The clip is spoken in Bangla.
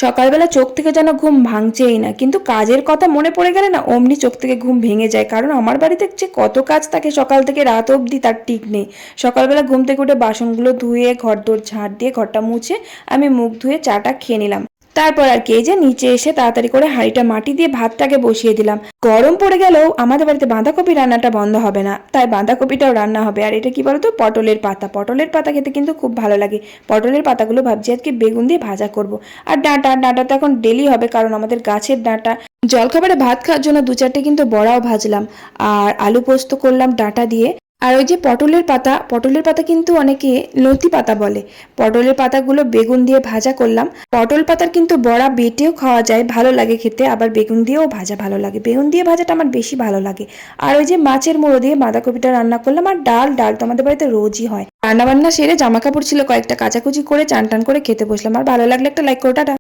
সকালবেলা চোখ থেকে যেন ঘুম ভাঙছেই না, কিন্তু কাজের কথা মনে পড়ে গেলে না অমনি চোখ থেকে ঘুম ভেঙে যায়। কারণ আমার বাড়িতে যে কত কাজ থাকে সকাল থেকে রাত অবধি তার ঠিক নেই। সকালবেলা ঘুম থেকে উঠে বাসনগুলো ধুয়ে ঘরদোর ঝাঁট দিয়ে ঘরটা মুছে আমি মুখ ধুয়ে চাটা খেয়ে নিলাম। তারপর আর কি, এই যে নিচে এসে তাড়াতাড়ি করে হাঁড়িটা মাটি দিয়ে ভাতটাকে বসিয়ে দিলাম। গরম পড়ে গেলেও আমাদের বাড়িতে বাঁধাকপি রান্নাটা বন্ধ হবে না, তাই বাঁধাকপিটাও রান্না হবে। আর এটা কি বলতো, পটলের পাতা। পটলের পাতা খেতে কিন্তু খুব ভালো লাগে। পটলের পাতাগুলো ভাবছি আজকে বেগুন দিয়ে ভাজা করব। আর ডাঁটা তো এখন ডেলি হবে, কারণ আমাদের গাছের ডাঁটা। জলখাবারে ভাত খাওয়ার জন্য 2-4টে কিন্তু বড়াও ভাজলাম। আর আলু পোস্ত করলাম ডাঁটা দিয়ে। আর ওই যে পটলের পাতা কিন্তু অনেকে লতি পাতা বলে। পটলের পাতাগুলো বেগুন দিয়ে ভাজা করলাম। পটল পাতার কিন্তু বড়া বেটেও খাওয়া যায়, ভালো লাগে খেতে। আবার বেগুন দিয়েও ভাজা ভালো লাগে, বেগুন দিয়ে ভাজাটা আমার বেশি ভালো লাগে। আর ওই যে মাছের মুড়ো দিয়ে বাঁধাকপিটা রান্না করলাম। আর ডাল তো আমাদের বাড়িতে রোজই হয়। রান্না বান্না সেরে জামা কাপড় ছিল কয়েকটা, কাচাকুচি করে চান টান করে খেতে বসলাম। আর ভালো লাগলে একটা লাইক করে টাটা।